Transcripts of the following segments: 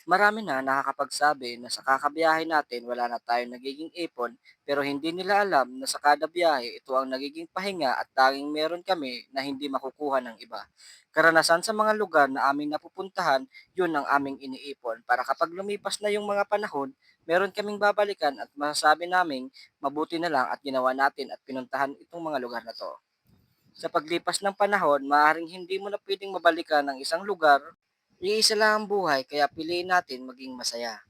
Marami na nakakapagsabi na sa kakabiyahe natin wala na tayong nagiging ipon pero hindi nila alam na sa kada biyahe ito ang nagiging pahinga at tanging meron kami na hindi makukuha ng iba. Karanasan sa mga lugar na aming napupuntahan, yun ang aming iniipon para kapag lumipas na yung mga panahon, meron kaming babalikan at masasabi naming mabuti na lang at ginawa natin at pinuntahan itong mga lugar na to. Sa paglipas ng panahon, maaaring hindi mo na pwedeng mabalikan ang isang lugar. Iisa lang ang buhay kaya piliin natin maging masaya.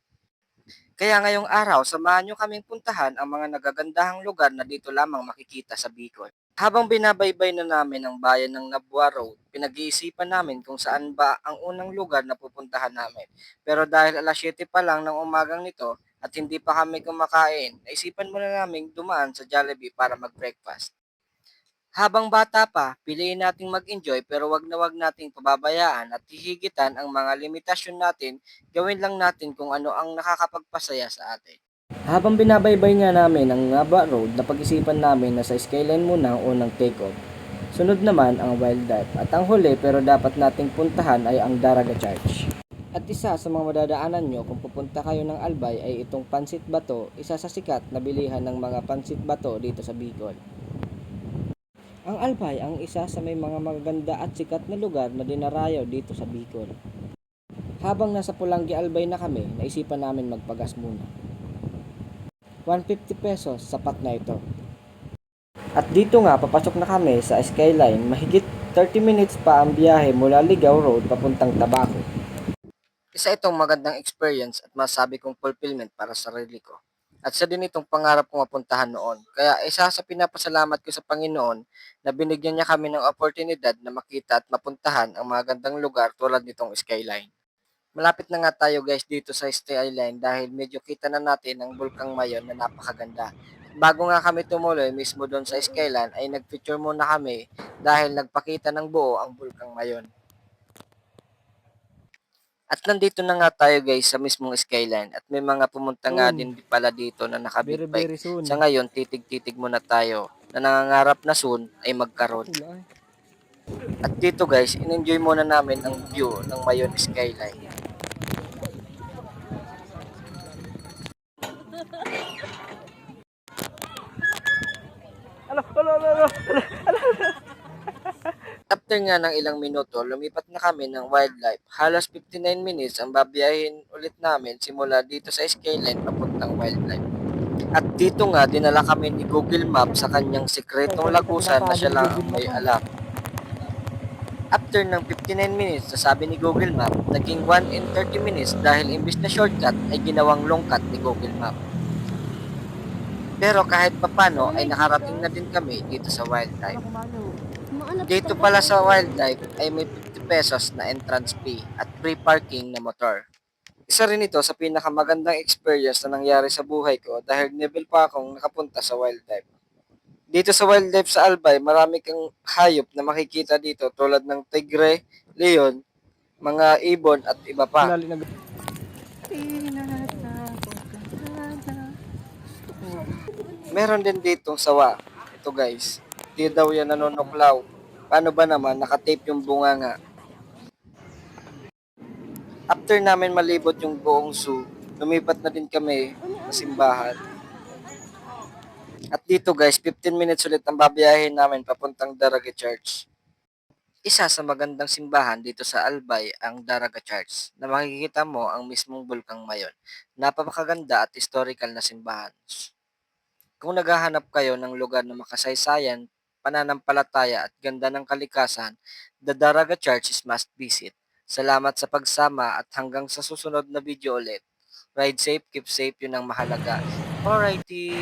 Kaya ngayong araw, samahan nyo kaming puntahan ang mga nagagandahang lugar na dito lamang makikita sa Bicol. Habang binabaybay na namin ang bayan ng Nabua Road, pinag-iisipan namin kung saan ba ang unang lugar na pupuntahan namin. Pero dahil alas 7 pa lang ng umagang nito at hindi pa kami kumakain, naisipan muna namin dumaan sa Jollibee para mag-breakfast. Habang bata pa, piliin nating mag-enjoy pero wag na wag nating pababayaan at hihigitan ang mga limitasyon natin, gawin lang natin kung ano ang nakakapagpasaya sa atin. Habang binabaybay nga namin ang Ngaba Road, napag-isipan namin na sa Skyline muna ang unang take-off. Sunod naman ang Wildlife at ang huli pero dapat nating puntahan ay ang Daraga Church. At isa sa mga madadaanan nyo kung pupunta kayo ng Albay ay itong Pansit Bato, isa sa sikat na bilihan ng mga Pansit Bato dito sa Bicol. Ang Albay ang isa sa may mga magaganda at sikat na lugar na dinarayo dito sa Bicol. Habang nasa Pulangi Albay na kami, naisipan namin magpagas muna. 150 pesos, sapat na ito. At dito nga, papasok na kami sa Skyline, mahigit 30 minutes pa ang biyahe mula Ligaw Road papuntang Tabaco. Isa itong magandang experience at masabi kong fulfillment para sa sarili ko. At sa din itong pangarap kong mapuntahan noon. Kaya isa sa pinapasalamat ko sa Panginoon na binigyan niya kami ng oportunidad na makita at mapuntahan ang mga gandang lugar tulad nitong Skyline. Malapit na nga tayo guys dito sa Skyline dahil medyo kita na natin ang Bulkang Mayon na napakaganda. Bago nga kami tumuloy mismo doon sa Skyline ay nagpicture muna kami dahil nagpakita ng buo ang Bulkang Mayon. At nandito na nga tayo guys sa mismong Skyline at may mga pumunta nga din pala dito na naka-big bike. Sa ngayon, titig-titig muna tayo na nangangarap na soon ay magkaroon. At dito guys, in-enjoy muna namin ang view ng Mayon Skyline. After nga ng ilang minuto, lumipat na kami ng Wildlife. Halos 59 minutes ang babiyahin ulit namin simula dito sa Skyline papuntang Wildlife. At dito nga, dinala kami ni Google Map sa kanyang sikretong lagusan na siya lang ang may alam. After ng 59 minutes, sabi ni Google Map, naging 1 in 30 minutes dahil imbis na shortcut ay ginawang longkat ni Google Map. Pero kahit papano ay nakarating na din kami dito sa Wildlife. Dito pala sa Wildlife ay may 50 pesos na entrance fee at free parking na motor. Isa rin ito sa pinakamagandang experience na nangyari sa buhay ko dahil never pa akong nakapunta sa Wildlife. Dito sa Wildlife sa Albay, marami kang hayop na makikita dito tulad ng tigre, leon, mga ibon at iba pa. Meron din ditong sawa. Ito guys, di daw yan nanonoklaw. Paano ba naman, nakatape yung bunganga. After namin malibot yung buong zoo, lumipat na din kami sa simbahan. At dito guys, 15 minutes ulit ang babiyahin namin papuntang Daraga Church. Isa sa magandang simbahan dito sa Albay ang Daraga Church na makikita mo ang mismong Bulkang Mayon. Napakaganda at historical na simbahan. Kung naghahanap kayo ng lugar na makasaysayan, pananampalataya at ganda ng kalikasan, the Daraga Church is must visit. Salamat sa pagsama at hanggang sa susunod na video ulit. Ride safe, keep safe, yun ang mahalaga. Alrighty!